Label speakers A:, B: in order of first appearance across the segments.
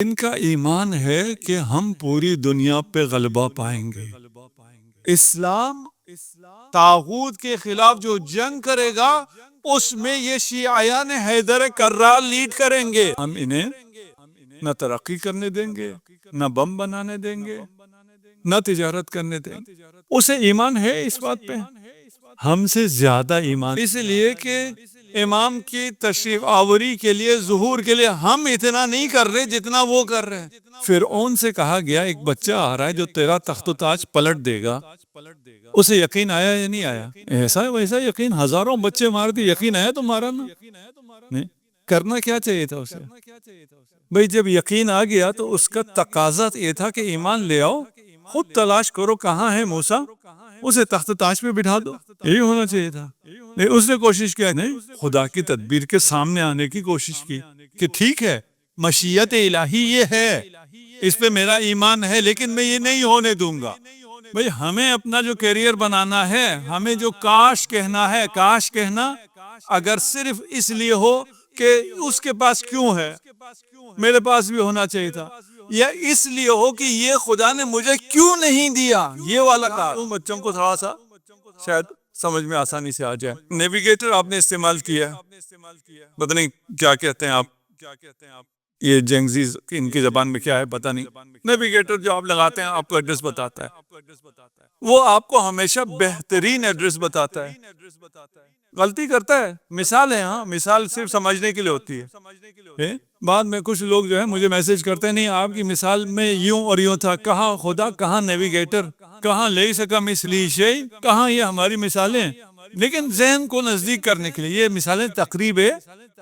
A: ان کا ایمان ہے کہ ہم پوری دنیا پہ غلبہ پائیں گے۔ اسلام طاغوت کے خلاف جو جنگ کرے گا اس میں یہ شیعیان حیدر کرار لیڈ کریں گے۔ ہم انہیں نہ ترقی کرنے دیں گے، نہ بم بنانے دیں گے، نہ تجارت کرنے دیں گے۔ اسے ایمان ہے اس بات پہ، ہم سے زیادہ ایمان، اس لیے کہ امام کی تشریف آوری کے لیے، ظہور کے لیے ہم اتنا نہیں کر رہے جتنا وہ کر رہے ہیں۔ فرعون سے کہا گیا ایک بچہ آ رہا ہے جو تیرا تخت و تاج پلٹ دے گا، اسے یقین آیا یا نہیں آیا؟ ایسا ویسا یقین، ہزاروں بچے مار دی، یقین آیا تو مارا نا، نہیں کرنا کیا چاہیے تھا اسے؟ بھئی جب یقین آ گیا تو اس کا تقاضا یہ تھا کہ ایمان لے آؤ، خود تلاش کرو کہاں ہے موسیٰ، اسے تخت تاج پہ بٹھا دو، یہی ہونا چاہیے تھا۔ نہیں، اس نے کوشش کیا، نہیں، خدا کی تدبیر کے سامنے آنے کی کوشش کی کہ ٹھیک ہے مشیت الہی یہ ہے، اس پہ میرا ایمان ہے، لیکن میں یہ نہیں ہونے دوں گا۔ بھئی ہمیں اپنا جو کیریئر بنانا ہے، ہمیں جو کاش کہنا ہے، کاش کہنا اگر صرف اس لیے ہو کہ اس کے پاس کیوں ہے، میرے پاس بھی ہونا چاہیے تھا، یا اس لیے ہو کہ یہ خدا نے مجھے کیوں نہیں دیا، یہ والا کار بچوں کو تھوڑا سا شاید سمجھ میں آسانی سے آ جائے۔ نیویگیٹر آپ نے استعمال کیا، پتہ نہیں کیا کہتے ہیں آپ، یہ جنگزیز ان کی زبان میں کیا ہے پتہ نہیں۔ نیویگیٹر جو آپ لگاتے ہیں آپ کو ایڈریس بتاتا ہے، وہ آپ کو ہمیشہ بہترین ایڈریس بتاتا ہے، غلطی کرتا ہے۔ مثال ہے، ہاں مثال صرف سمجھنے کے لیے ہوتی ہے۔ بعد میں کچھ لوگ جو ہے مجھے میسج کرتے ہیں، نہیں آپ کی مثال میں یوں اور یوں تھا، کہاں خدا، کہاں نیویگیٹر، کہاں لے سکا مثلی شیء، کہاں یہ ہماری مثالیں، لیکن ذہن کو نزدیک کرنے کے لیے یہ مثالیں تقریب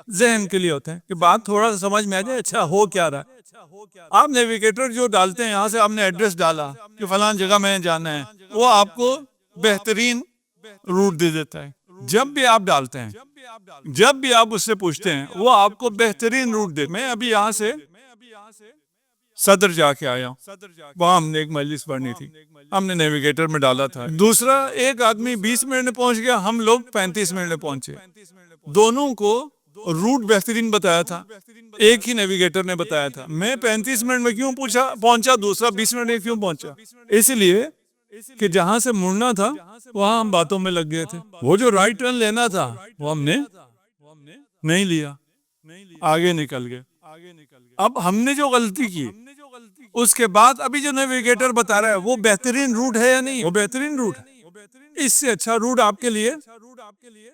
A: ذہن کے لیے ہوتے ہیں کہ بات تھوڑا سا سمجھ میں آ جائے اچھا ہو کیا رہا ہے۔ آپ نیویگیٹر جو ڈالتے ہیں، یہاں سے آپ نے ایڈریس ڈالا کہ فلان جگہ میں جانا ہے، وہ آپ کو بہترین روٹ دے دیتا ہے۔ جب بھی آپ ڈالتے ہیں، جب بھی آپ اس سے پوچھتے ہیں، وہ آپ کو بہترین روٹ دے۔ میں ابھی یہاں سے صدر جا کے آیا ہوں، وہاں ہم نے ایک مجلس پڑھنی تھی، ہم نے نیویگیٹر میں ڈالا تھا، دوسرا ایک آدمی 20 منٹ میں پہنچ گیا، ہم لوگ 35 منٹ میں پہنچے، دونوں کو روٹ بہترین بتایا تھا، ایک ہی نیویگیٹر نے بتایا تھا۔ میں 35 منٹ میں کیوں پہنچا، دوسرا 20 منٹ میں کیوں پہنچا؟ اس لیے کہ جہاں سے مڑنا تھا وہاں ہم باتوں میں لگ گئے تھے، وہ جو رائٹ ٹرن لینا تھا وہ ہم نے نہیں لیا، آگے نکل گئے۔ اب ہم نے جو غلطی کی، اس کے بعد ابھی جو نیویگیٹر بتا رہا ہے وہ بہترین روٹ ہے یا نہیں؟ وہ بہترین روٹ ہے، اس سے اچھا روٹ آپ کے لیے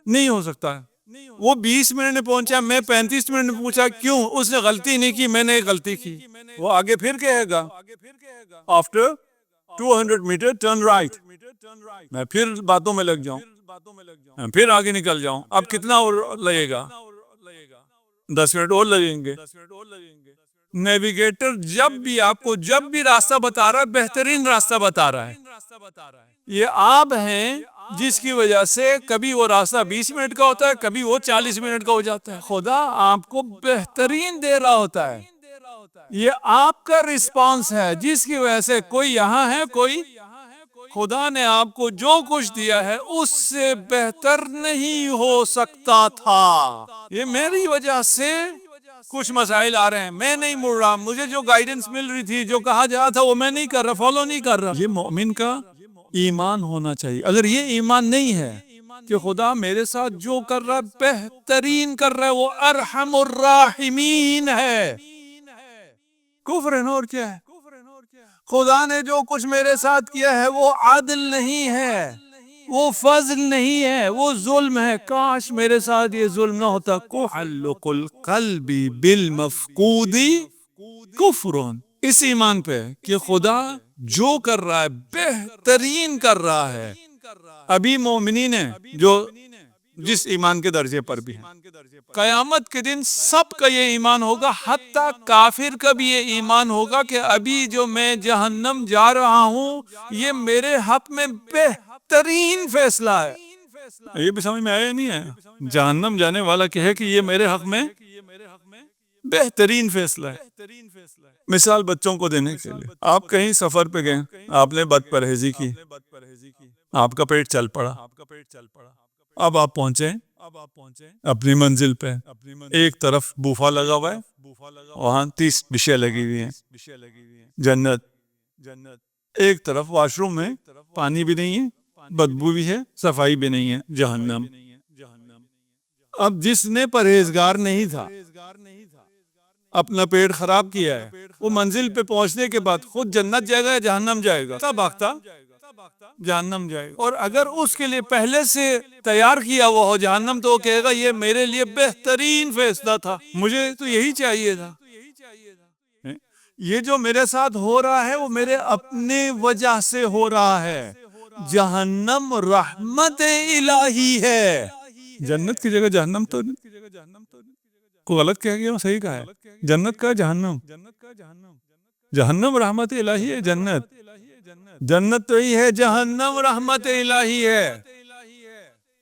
A: نہیں ہو سکتا ہے۔ وہ 20 منٹ میں پہنچا، میں 35 منٹ میں پوچھا کیوں؟ اس نے غلطی نہیں کی، میں نے غلطی کی۔ وہ آگے پھر کہے گا آفٹر 200 میٹر ٹرن رائٹ، میں پھر باتوں میں لگ جاؤں، میں پھر آگے نکل جاؤں۔ اب کتنا اور لگے گا؟ 10 منٹ اور لگیں گے۔ نیویگیٹر جب بھی آپ کو جب بھی راستہ بتا رہا ہے، بہترین راستہ بتا رہا ہے۔ یہ آپ ہیں جس کی وجہ سے کبھی وہ راستہ 20 منٹ کا ہوتا ہے، کبھی وہ 40 منٹ کا ہو جاتا ہے۔ خدا آپ کو بہترین دے رہا ہوتا ہے، یہ آپ کا رسپانس ہے جس کی وجہ سے کوئی یہاں ہے، کوئی خدا نے آپ کو جو کچھ دیا ہے اس سے بہتر نہیں ہو سکتا تھا۔ یہ میری وجہ سے کچھ مسائل آ رہے ہیں، میں نہیں مڑ رہا، مجھے جو گائیڈنس مل رہی تھی، جو کہا جا رہا تھا وہ میں نہیں کر رہا، فالو نہیں کر رہا۔ یہ مومن کا ایمان ہونا چاہیے۔ اگر یہ ایمان نہیں ہے کہ خدا میرے ساتھ جو کر رہا ہے بہترین کر رہا ہے، وہ ارحم الراحمین ہے، کفر ہے اور کیا ہے؟ خدا نے جو کچھ میرے ساتھ کیا ہے وہ عادل نہیں ہے، وہ فضل نہیں ہے، وہ ظلم ہے۔ کاش میرے ساتھ یہ ظلم نہ ہوتا۔ تعلق القلب بالمفقود کفر، اس ایمان پہ کہ خدا جو کر رہا ہے بہترین کر رہا ہے۔ ابھی مومنین ہیں جو جس ایمان کے درجے پر بھی ہیں، قیامت کے دن سب کا یہ ایمان ہوگا، حتیٰ کافر کا بھی یہ ایمان ہوگا کہ ابھی جو میں جہنم جا رہا ہوں یہ میرے حق میں بہترین فیصلہ ہے۔ یہ بھی سمجھ میں آیا نہیں ہے؟ جہنم جانے والا کہے کہ یہ میرے حق میں بہترین فیصلہ ہے۔ مثال بچوں کو دینے کے لیے، آپ کہیں سفر پہ گئے، آپ نے بد پرہیزی کی، آپ کا پیٹ چل پڑا، اب آپ پہنچے اپنی منزل پہ، ایک طرف بوفا لگا ہوا ہے، وہاں 30 بشے لگی ہوئی ہیں، جنت۔ ایک طرف واش روم میں پانی بھی نہیں ہے، بدبو بھی ہے، صفائی بھی نہیں ہے، جہنم۔ اب جس نے پرہیزگار نہیں تھا، اپنا پیٹ خراب کیا ہے، وہ منزل پہ پہنچنے کے بعد خود جنت جائے گا یا جہنم جائے گا؟ تب بھاگتا جہنم جائے گا۔ اور اگر اس کے لیے پہلے سے تیار کیا وہ ہو جہنم، تو وہ کہے گا یہ میرے لیے بہترین فیصلہ تھا، مجھے تو یہی چاہیے تھا۔ یہ جو میرے ساتھ ہو رہا ہے وہ میرے اپنے وجہ سے ہو رہا ہے۔ جہنم رحمت الہی ہے، جنت کی جگہ جہنم تو کو غلط کہہ گیا، صحیح کہا ہے، جنت کا جہنم، جہنم رحمت الہی ہے، جنت تو ہی ہے، جہنم رحمت الہی ہے۔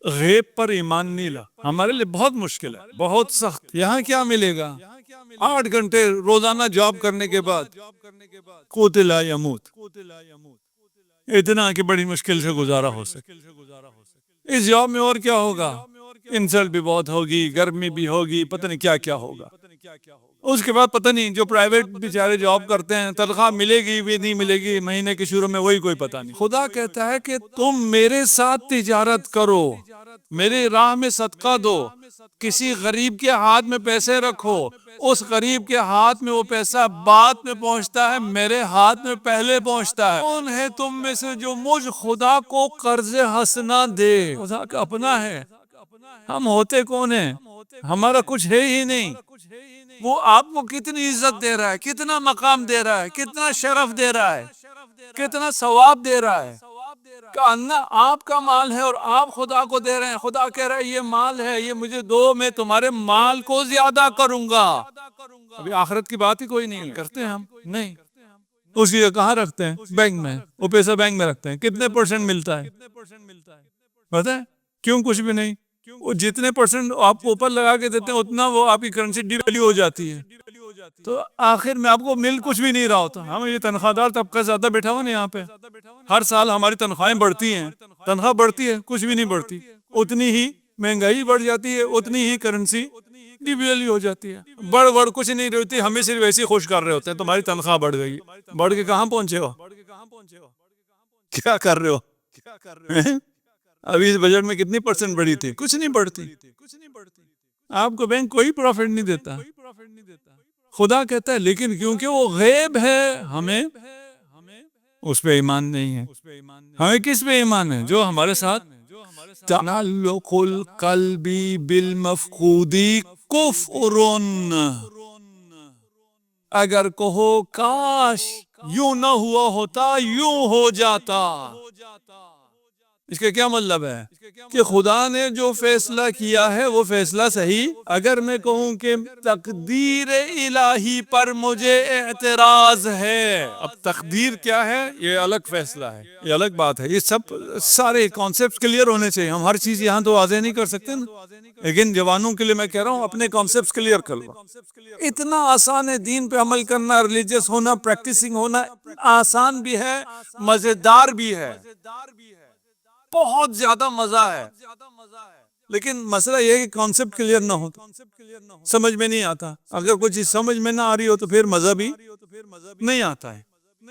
A: غیب پر ایمان نہیں لا، ہمارے لیے بہت مشکل ہے، بہت سخت۔ یہاں کیا ملے گا؟ 8 گھنٹے روزانہ جاب کرنے کے بعد قوت لا یموت، اتنا کہ بڑی مشکل سے گزارا ہو سکے۔ اس جاب میں اور کیا ہوگا؟ انسلٹ بھی بہت ہوگی، گرمی بھی ہوگی، پتہ نہیں کیا کیا ہوگا۔ اس کے بعد پتہ نہیں جو پرائیویٹ بیچارے جاب کرتے ہیں، تنخواہ ملے گی بھی نہیں ملے گی، مہینے کے شروع میں وہی کوئی پتہ نہیں۔ خدا کہتا ہے کہ تم میرے ساتھ تجارت کرو، میری راہ میں صدقہ دو، کسی غریب کے ہاتھ میں پیسے رکھو، اس غریب کے ہاتھ میں وہ پیسہ بعد میں پہنچتا ہے، میرے ہاتھ میں پہلے پہنچتا ہے۔ کون ہے تم میں سے جو مجھ خدا کو قرض حسنہ دے؟ خدا کا اپنا ہے، ہم ہوتے کون ہیں؟ ہمارا کچھ ہے ہی نہیں۔ وہ آپ کو کتنی عزت دے رہا ہے، کتنا مقام دے رہا ہے، کتنا شرف دے رہا ہے، کتنا ثواب دے رہا ہے، کہ آپ کا مال ہے اور آپ خدا کو دے رہے ہیں۔ خدا کہہ رہا ہے یہ مال ہے، یہ مجھے دو، میں تمہارے مال کو زیادہ کروں گا۔ ابھی آخرت کی بات ہی کوئی نہیں کرتے ہم، نہیں۔ اس کی کہاں رکھتے ہیں؟ بینک میں، وہ پیسہ بینک میں رکھتے ہیں، کتنے % ملتا ہے پتہ ہے؟ کیوں؟ کچھ بھی نہیں۔ وہ جتنے % آپ کو اوپر لگا کے دیتے ہیں اتنا وہ آپ کی کرنسی ڈی ویلیو ہو جاتی ہے، تو آخر میں آپ کو مل کچھ بھی نہیں رہا ہوتا۔ ہم یہ تنخواہ دار طبقہ زیادہ بیٹھا ہوا نا یہاں پہ، ہر سال ہماری تنخواہیں بڑھتی ہیں، تنخواہ بڑھتی ہے، کچھ بھی نہیں بڑھتی، اتنی ہی مہنگائی بڑھ جاتی ہے، اتنی ہی کرنسی ڈی ویلیو ہو جاتی ہے۔ بڑھ کچھ نہیں رہتی، ہمیں صرف ایسے خوش کر رہے ہوتے ہیں تمہاری تنخواہ بڑھ گئی۔ بڑھ کے کہاں پہنچے ہو؟ کیا کر رہے ہو؟ ابھی اس بجٹ میں کتنی % بڑھی تھی؟ کچھ نہیں بڑھتی۔ آپ کو بینک کوئی پروفٹ نہیں دیتا۔ خدا کہتا ہے لیکن کیونکہ وہ غیب ہے، ہمیں اس پہ ایمان نہیں ہے۔ ہمیں کس پہ ایمان ہے؟ جو ہمارے ساتھ تعلق القلب بالمفقود کفر، اگر کہو کاش یوں نہ ہوا ہوتا، یوں ہو جاتا۔ اس کا کیا مطلب ہے؟ کہ خدا نے جو فیصلہ کیا ہے وہ فیصلہ صحیح۔ اگر میں کہوں کہ تقدیر الہی پر مجھے اعتراض ہے، اب تقدیر کیا ہے یہ الگ فیصلہ ہے، یہ الگ بات ہے۔ یہ سب سارے کانسیپٹ کلیئر ہونے چاہیے، ہم ہر چیز یہاں تو واضح نہیں کر سکتے نا، لیکن جوانوں کے لیے میں کہہ رہا ہوں اپنے کانسیپٹ کلیئر کر لو۔ اتنا آسان ہے دین پہ عمل کرنا، ریلیجس ہونا، پریکٹسنگ ہونا آسان بھی ہے، مزیدار بھی ہے، بہت زیادہ مزہ ہے۔ لیکن مسئلہ یہ ہے کہ کانسیپٹ کلیئر نہ ہو، سمجھ میں نہیں آتا۔ اگر کوئی چیز سمجھ میں نہ آ رہی ہو تو پھر مزہ بھی نہیں آتا ہے۔